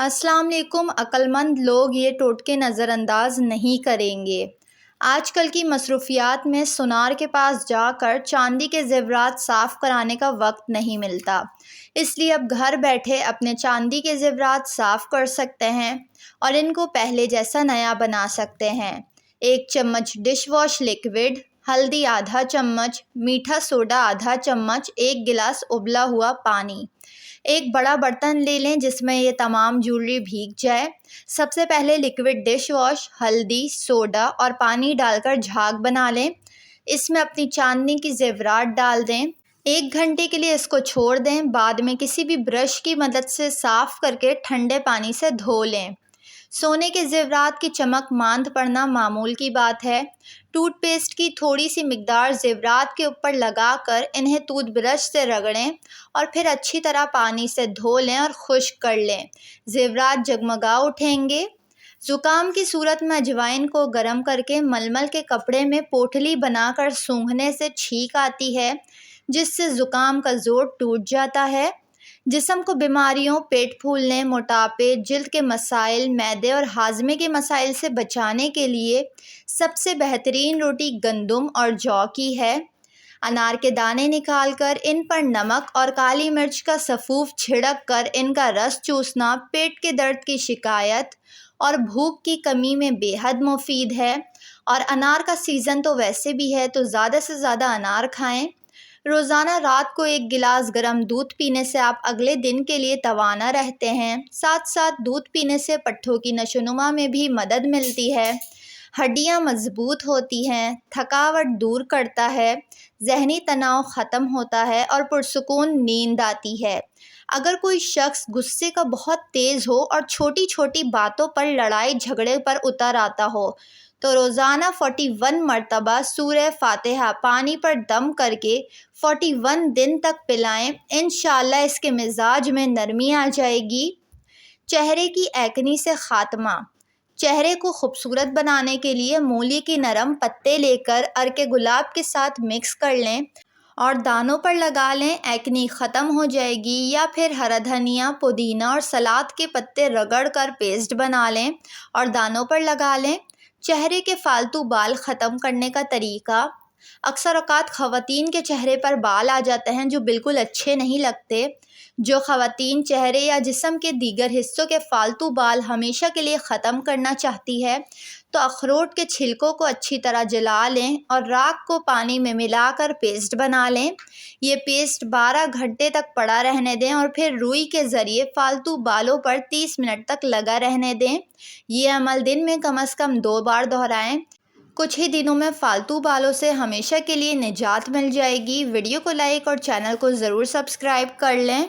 السلام علیکم۔ عقلمند لوگ یہ ٹوٹکے نظر انداز نہیں کریں گے۔ آج کل کی مصروفیات میں سونار کے پاس جا کر چاندی کے زیورات صاف کرانے کا وقت نہیں ملتا، اس لیے اب گھر بیٹھے اپنے چاندی کے زیورات صاف کر سکتے ہیں اور ان کو پہلے جیسا نیا بنا سکتے ہیں۔ 1 چمچ ڈش واش لیکوڈ، ہلدی آدھا چمچ، میٹھا سوڈا آدھا چمچ، 1 گلاس ابلا ہوا پانی۔ ایک بڑا برتن لے لیں جس میں یہ تمام جویلری بھیگ جائے۔ سب سے پہلے لیکوڈ ڈش واش، ہلدی، سوڈا اور پانی ڈال کر جھاگ بنا لیں۔ اس میں اپنی چاندی کی زیورات ڈال دیں۔ 1 گھنٹے کے لیے اس کو چھوڑ دیں، بعد میں کسی بھی برش کی مدد سے صاف کر کے ٹھنڈے پانی سے دھو لیں۔ سونے کے زیورات کی چمک ماند پڑنا معمول کی بات ہے۔ ٹوتھ پیسٹ کی تھوڑی سی مقدار زیورات کے اوپر لگا کر انہیں ٹوتھ برش سے رگڑیں اور پھر اچھی طرح پانی سے دھو لیں اور خشک کر لیں۔ زیورات جگمگا اٹھیں گے۔ زکام کی صورت میں اجوائن کو گرم کر کے ململ کے کپڑے میں پوٹلی بنا کر سونگھنے سے چھینک آتی ہے، جس سے زکام کا زور ٹوٹ جاتا ہے۔ جسم کو بیماریوں، پیٹ پھولنے، موٹاپے، جلد کے مسائل، معدے اور ہاضمے کے مسائل سے بچانے کے لیے سب سے بہترین روٹی گندم اور جو کی ہے۔ انار کے دانے نکال کر ان پر نمک اور کالی مرچ کا سفوف چھڑک کر ان کا رس چوسنا پیٹ کے درد کی شکایت اور بھوک کی کمی میں بے حد مفید ہے، اور انار کا سیزن تو ویسے بھی ہے تو زیادہ سے زیادہ انار کھائیں۔ روزانہ رات کو 1 گلاس گرم دودھ پینے سے آپ اگلے دن کے لیے توانا رہتے ہیں۔ ساتھ ساتھ دودھ پینے سے پٹھوں کی نشوونما میں بھی مدد ملتی ہے، ہڈیاں مضبوط ہوتی ہیں، تھکاوٹ دور کرتا ہے، ذہنی تناؤ ختم ہوتا ہے اور پرسکون نیند آتی ہے۔ اگر کوئی شخص غصے کا بہت تیز ہو اور چھوٹی چھوٹی باتوں پر لڑائی جھگڑے پر اتر آتا ہو تو روزانہ 41 مرتبہ سورہ فاتحہ پانی پر دم کر کے 41 دن تک پلائیں۔ انشاءاللہ اس کے مزاج میں نرمی آ جائے گی۔ چہرے کی ایکنی سے خاتمہ۔ چہرے کو خوبصورت بنانے کے لیے مولی کے نرم پتے لے کر عرق گلاب کے ساتھ مکس کر لیں اور دانتوں پر لگا لیں، ایکنی ختم ہو جائے گی۔ یا پھر ہرا دھنیا، پودینہ اور سلاد کے پتے رگڑ کر پیسٹ بنا لیں اور دانتوں پر لگا لیں۔ چہرے کے فالتو بال ختم کرنے کا طریقہ۔ اکثر اوقات خواتین کے چہرے پر بال آ جاتے ہیں جو بالکل اچھے نہیں لگتے۔ جو خواتین چہرے یا جسم کے دیگر حصوں کے فالتو بال ہمیشہ کے لیے ختم کرنا چاہتی ہے تو اخروٹ کے چھلکوں کو اچھی طرح جلا لیں اور راکھ کو پانی میں ملا کر پیسٹ بنا لیں۔ یہ پیسٹ 12 گھنٹے تک پڑا رہنے دیں اور پھر روئی کے ذریعے فالتو بالوں پر 30 منٹ تک لگا رہنے دیں۔ یہ عمل دن میں کم از کم 2 بار دہرائیں۔ کچھ ہی دنوں میں فالتو بالوں سے ہمیشہ کے لیے نجات مل جائے گی۔ ویڈیو کو لائک اور چینل کو ضرور سبسکرائب کر لیں۔